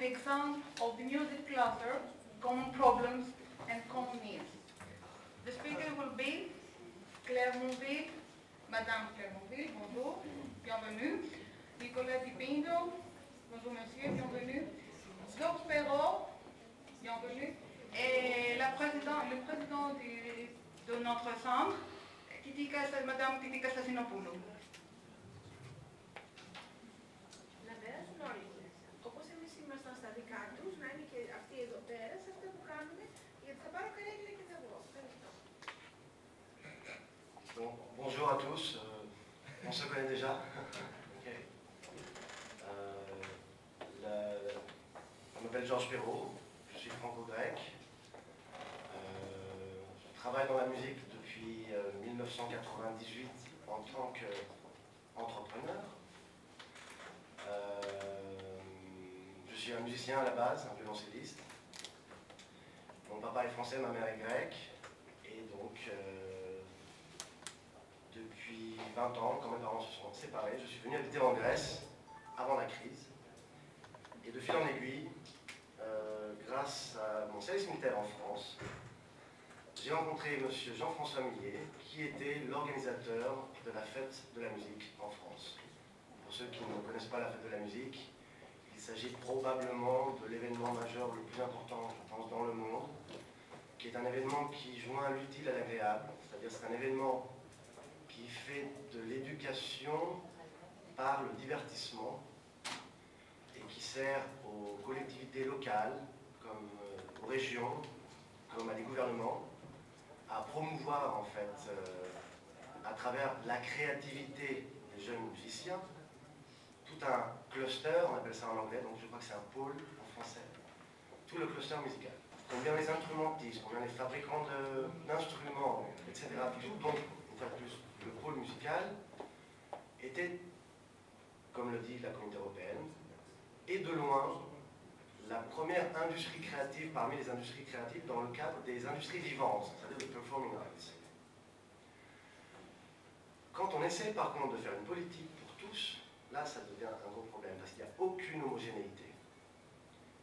an example of the music cluster, common problems and common needs. The speaker will be Claire Monville, Madame Claire Monville, bonjour, bienvenue. Nicolas Di Pinto, bonjour monsieur, bienvenue. Zog Perrault, bienvenue. Et le président de notre centre, Madame Titika Sasinopoulou. Όπως εμείς ήμασταν στα δικά τους, να είναι και αυτοί εδώ πέρα, σε αυτό που κάνουμε, γιατί θα πάρω καρέκλα και θα βγω. Ευχαριστώ. Bon, bonjour à tous, on se connaît déjà. Okay. Je m'appelle Georges Perrault, je suis franco-grec. Je travaille dans la musique depuis 1998 en tant qu'entrepreneur. Je suis un musicien à la base, un violoncelliste. Mon papa est français, ma mère est grecque. Et donc, depuis 20 ans, quand mes parents se sont séparés, je suis venu habiter en Grèce avant la crise. Et de fil en aiguille, grâce à mon service militaire en France, j'ai rencontré M. Jean-François Millet, qui était l'organisateur de la fête de la musique en France. Pour ceux qui ne connaissent pas la fête de la musique, il s'agit probablement de l'événement majeur le plus important, je pense, dans le monde, qui est un événement qui joint l'utile à l'agréable, c'est-à-dire c'est un événement qui fait de l'éducation par le divertissement et qui sert aux collectivités locales, comme aux régions, comme à des gouvernements, à promouvoir en fait, à travers la créativité des jeunes musiciens, tout un cluster, on appelle ça en anglais, donc je crois que c'est un pôle en français, tout le cluster musical. Combien les instrumentistes, combien les fabricants d'instruments, etc. Tout donc, une fois de plus, le pôle musical était, comme le dit la Communauté européenne, et de loin, la première industrie créative parmi les industries créatives dans le cadre des industries vivantes, c'est-à-dire les performing arts. Quand on essaie par contre de faire une politique pour tous, là ça devient un gros problème parce qu'il n'y a aucune homogénéité.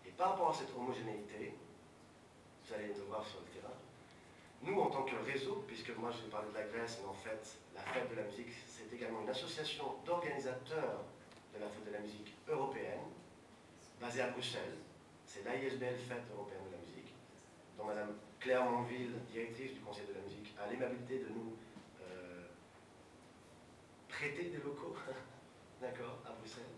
Et par rapport à cette homogénéité, vous allez le voir sur le terrain, nous en tant que réseau, puisque moi je vais parler de la Grèce, mais en fait la fête de la musique c'est également une association d'organisateurs de la fête de la musique européenne, basée à Bruxelles. C'est l'AISBL Fête européenne de la musique, dont Madame Claire Monville, directrice du Conseil de la musique, a l'aimabilité de nous prêter des locaux, d'accord, à Bruxelles.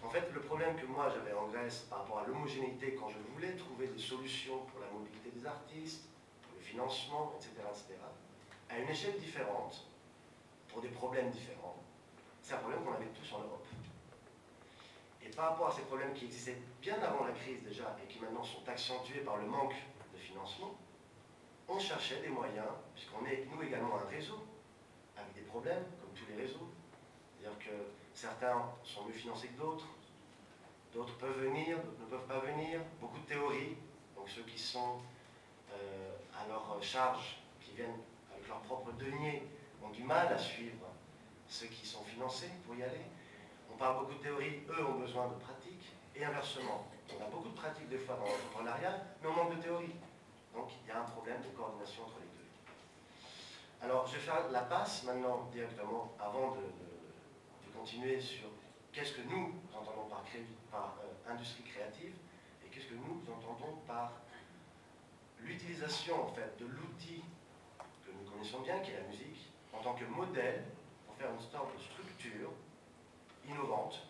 En fait, le problème que moi j'avais en Grèce par rapport à l'homogénéité, quand je voulais trouver des solutions pour la mobilité des artistes, pour le financement, etc., à une échelle différente, pour des problèmes différents, c'est un problème qu'on avait tous en Europe. Et par rapport à ces problèmes qui existaient bien avant la crise déjà et qui maintenant sont accentués par le manque de financement, on cherchait des moyens, puisqu'on est nous également un réseau, avec des problèmes, comme tous les réseaux. C'est-à-dire que certains sont mieux financés que d'autres, d'autres peuvent venir, d'autres ne peuvent pas venir, beaucoup de théories, donc ceux qui sont à leur charge, qui viennent avec leur propre denier, ont du mal à suivre ceux qui sont financés pour y aller. On parle beaucoup de théorie, eux ont besoin de pratique, et inversement. On a beaucoup de pratique des fois dans l'entrepreneuriat, mais on manque de théorie. Donc il y a un problème de coordination entre les deux. Alors je vais faire la passe maintenant directement, avant de continuer sur qu'est-ce que nous entendons par industrie créative, et qu'est-ce que nous entendons par l'utilisation en fait de l'outil que nous connaissons bien, qui est la musique, en tant que modèle, pour faire une sorte de structure innovante.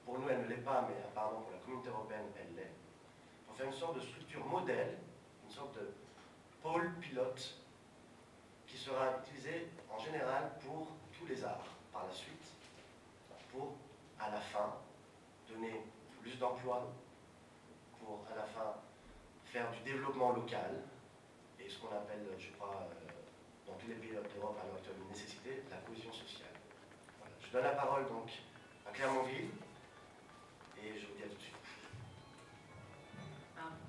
Pour nous, elle ne l'est pas, mais apparemment pour la communauté européenne, elle l'est. Pour faire une sorte de structure modèle, une sorte de pôle pilote, qui sera utilisé en général pour tous les arts par la suite, pour à la fin donner plus d'emplois, pour à la fin faire du développement local, et ce qu'on appelle, je crois, dans tous les pays d'Europe à l'heure actuelle, une nécessité, la cohésion sociale. Voilà. Je donne la parole donc à Claire Monville, et je vous dis à tout de suite.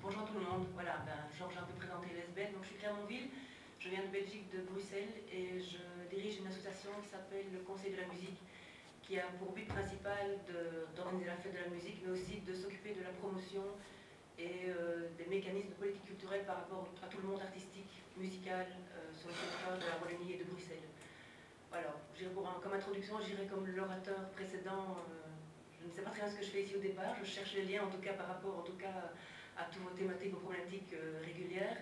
Bonjour tout le monde, voilà, Georges a un peu présenté l'ESBEL, donc je suis Claire Monville, je viens de Belgique, de Bruxelles, et je dirige une association qui s'appelle le Conseil de la musique, qui a pour but principal d'organiser la fête de la musique, mais aussi de s'occuper de la promotion et des mécanismes de politique culturelle par rapport à tout le monde artistique, musical, sur le territoire de la Wallonie et de Bruxelles. Voilà, comme introduction, j'irai comme l'orateur précédent. Je ne sais pas très bien ce que je fais ici au départ, je cherche les liens en tout cas par rapport à toutes vos thématiques, vos problématiques régulières.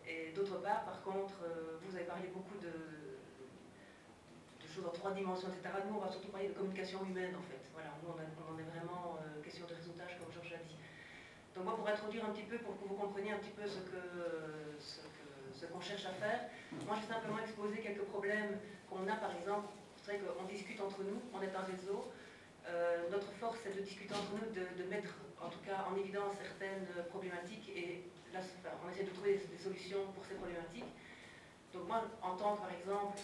Et d'autre part, par contre, vous avez parlé beaucoup de choses en 3 dimensions, etc. Nous, on va surtout parler de communication humaine, en fait. Voilà, nous, on en est vraiment question de réseautage, comme Georges l'a dit. Donc moi, pour introduire un petit peu, pour que vous compreniez un petit peu ce qu'on cherche à faire, moi, je vais simplement exposer quelques problèmes qu'on a, par exemple. C'est vrai qu'on discute entre nous, on est un réseau. Notre force, c'est de discuter entre nous, de mettre, en tout cas, en évidence certaines problématiques, et là, on essaie de trouver des solutions pour ces problématiques. Donc moi, en tant que, par exemple,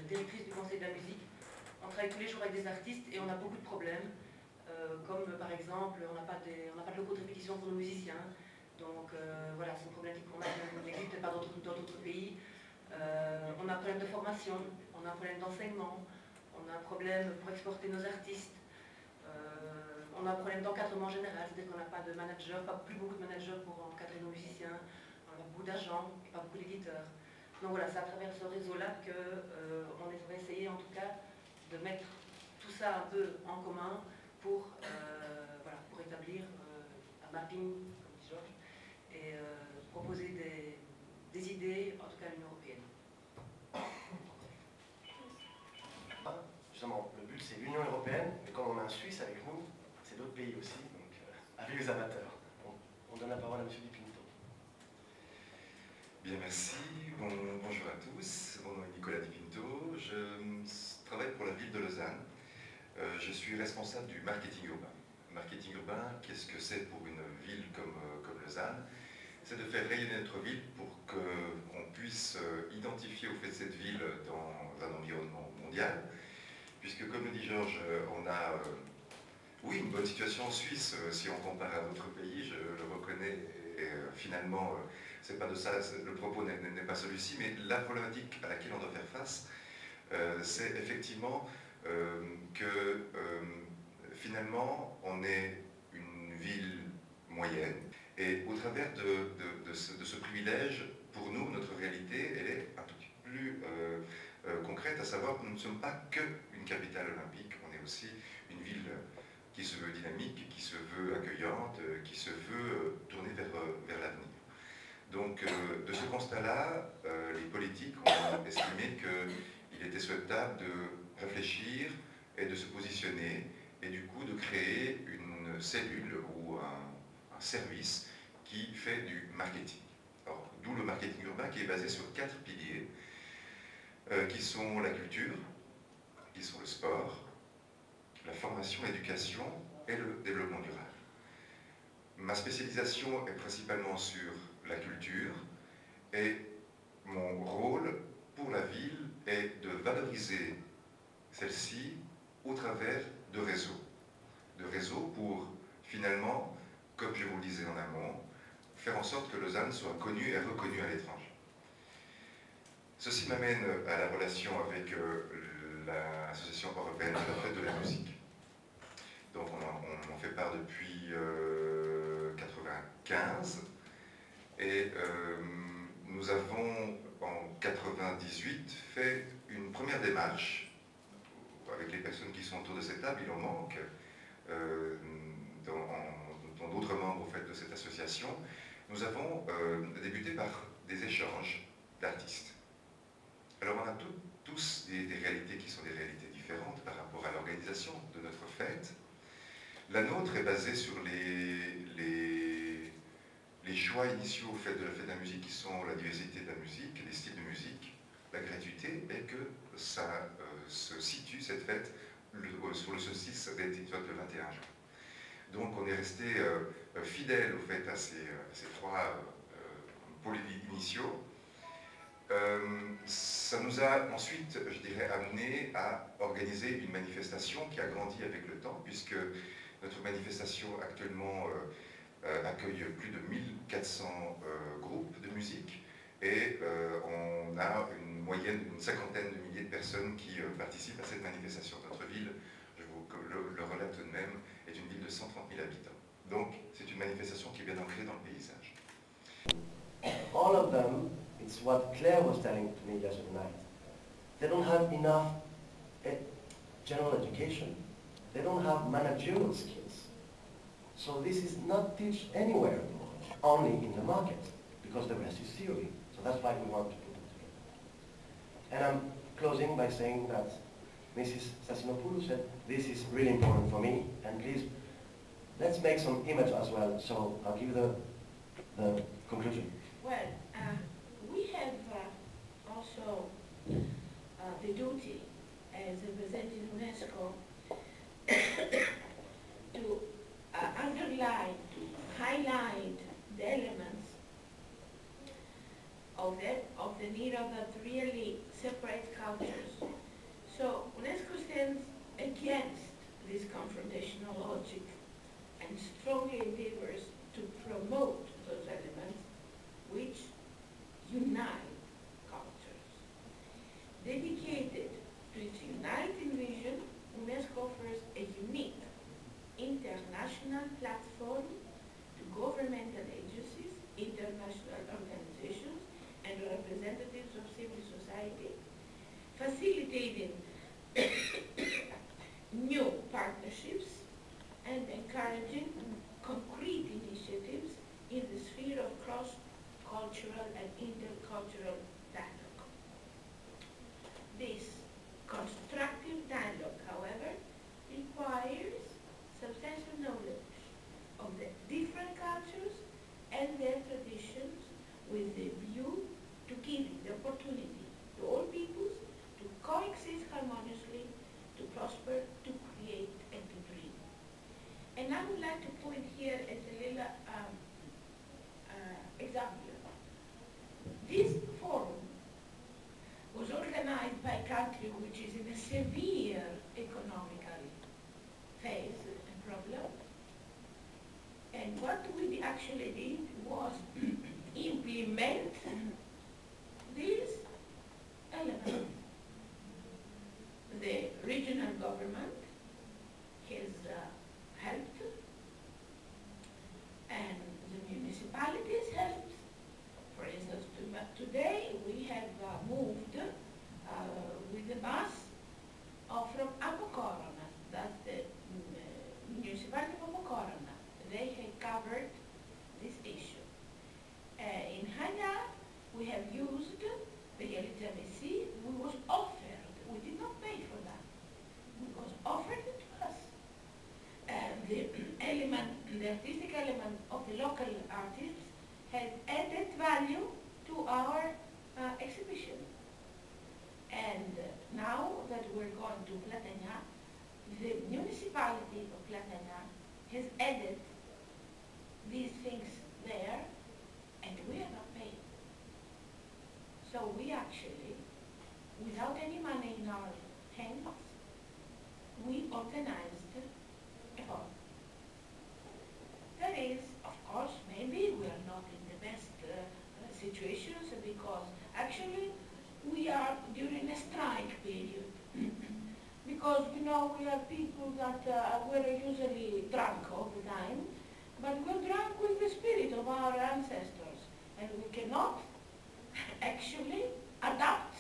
directrice du Conseil de la musique, on travaille tous les jours avec des artistes et on a beaucoup de problèmes, comme par exemple, on n'a pas de locaux de répétition pour nos musiciens. Donc voilà, c'est une problématique qu'on a, qui n'existe pas dans d'autres pays. On a un problème de formation, on a un problème d'enseignement, on a un problème pour exporter nos artistes. On a un problème d'encadrement général, c'est-à-dire qu'on n'a pas de manager, pas plus beaucoup de managers pour encadrer nos musiciens, on a beaucoup d'agents et pas beaucoup d'éditeurs. Donc voilà, c'est à travers ce réseau-là qu'on va essayer en tout cas de mettre tout ça un peu en commun pour établir un mapping, comme dit Georges, et proposer des idées, en tout cas à l'Union européenne. Justement, le but c'est l'Union européenne, mais comme on a un Suisse avec nous, c'est d'autres pays aussi, donc avec les amateurs. On donne la parole à M. Di Pinto. Bien, merci. Bonjour à tous. Mon nom est Nicolas Di Pinto. Je travaille pour la ville de Lausanne. Je suis responsable du marketing urbain. Marketing urbain, qu'est-ce que c'est pour une ville comme Lausanne? C'est de faire rayonner notre ville pour qu'on puisse identifier au fait cette ville dans un environnement mondial. Puisque, comme le dit Georges, on a oui, une bonne situation en Suisse, si on compare à d'autres pays, je le reconnais, et finalement, c'est pas de ça, le propos n'est pas celui-ci, mais la problématique à laquelle on doit faire face, c'est effectivement que finalement, on est une ville moyenne, et au travers de ce privilège, pour nous, notre réalité, elle est un tout petit peu plus concrète, à savoir que nous ne sommes pas qu'une capitale olympique, on est aussi une ville qui se veut dynamique, qui se veut accueillante, qui se veut tourner vers l'avenir. Donc, de ce constat-là, les politiques ont estimé qu'il était souhaitable de réfléchir et de se positionner, et du coup de créer une cellule ou un service qui fait du marketing. D'où le marketing urbain qui est basé sur 4 piliers, qui sont la culture, qui sont le sport, la formation, l'éducation et le développement durable. Ma spécialisation est principalement sur la culture et mon rôle pour la ville est de valoriser celle-ci au travers de réseaux. De réseaux pour finalement, comme je vous le disais en amont, faire en sorte que Lausanne soit connue et reconnue à l'étranger. Ceci m'amène à la relation avec l'Association européenne de la fête de la musique. Donc on en fait part depuis 1995 et nous avons en 1998 fait une première démarche avec les personnes qui sont autour de cette table, il en manque dans d'autres membres au fait, de cette association. Nous avons débuté par des échanges d'artistes. Alors on a tous des réalités qui sont des réalités différentes par rapport à l'organisation de notre fête. La nôtre est basée sur les choix initiaux au fait de la fête de la musique qui sont la diversité de la musique, les styles de musique, la gratuité, et que ça se situe, cette fête, sur le solstice d'été, le 21 juin. Donc on est resté fidèle au fait à ces 3 pôles initiaux. Ça nous a ensuite, je dirais, amené à organiser une manifestation qui a grandi avec le temps, puisque notre manifestation actuellement accueille plus de 1400 groupes de musique et on a une moyenne d'une 50aine de milliers de personnes qui participent à cette manifestation. Notre ville, je vous le relate tout de même, est une ville de 130 000 habitants. Donc c'est manifestation qui est bien ancrée dans le paysage. All of them, it's what Claire was telling to me yesterday night. They don't have enough general education. They don't have managerial skills. So this is not taught anywhere, only in the market, because the rest is theory. So that's why we want to put it together. And I'm closing by saying that Mrs. Sassinopoulou said, this is really important for me, and please, let's make some image as well. So I'll give you the conclusion. Well, we have also the duty as representing UNESCO to underline, to highlight the elements of the need of that really separate cultures. So UNESCO stands against this confrontational logic and strongly endeavors to promote those elements which unite cultures. Dedicated to its uniting vision, UNESCO offers a unique international platform to governmental agencies, international organizations, and representatives of civil society, facilitating new partnerships and encouraging concrete initiatives in the sphere of cross-cultural and intercultural dialogue. This constructive dialogue, however, requires substantial knowledge of the different cultures and their traditions with the view to giving the opportunity to all peoples to coexist harmoniously, to prosper, to create, and to dream. And I would like to point here as a little example. This forum was organized by a country which is in a severe economical phase and problem. And what we actually did was implement these elements. The regional government has helped, and the municipalities helped. For instance, today we have moved with the bus from Apokorona, that's the municipality of Apokorona. They have covered this issue. In Hana, we have used the LGBC. We was offered, we did not pay for that. It was offered to us. The element, the artistic element of the local artists has added value to our exhibition. And now that we're going to Platania, the municipality of Platania has added these things there, and we are not paying. So we actually, without any money in our hands, we organized a forum. That is, of course, maybe we are not in the best situations, because actually we are during a strike period. Because, you know, we are people that were usually drunk all the time, but we're drunk with the spirit of our ancestors, and we cannot actually adapt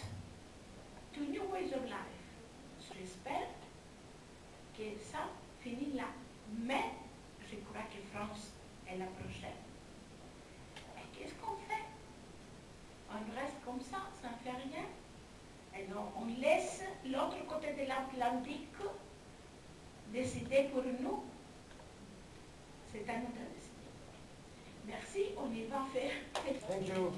to new ways of life. J'espère que ça finit là. Mais je crois que France est la prochaine. Et qu'est-ce qu'on fait? On reste comme ça ne fait rien? Et non, on laisse l'autre côté de l'Atlantique décider pour nous. C'est à notre destin. Merci, on y va faire. Thank you.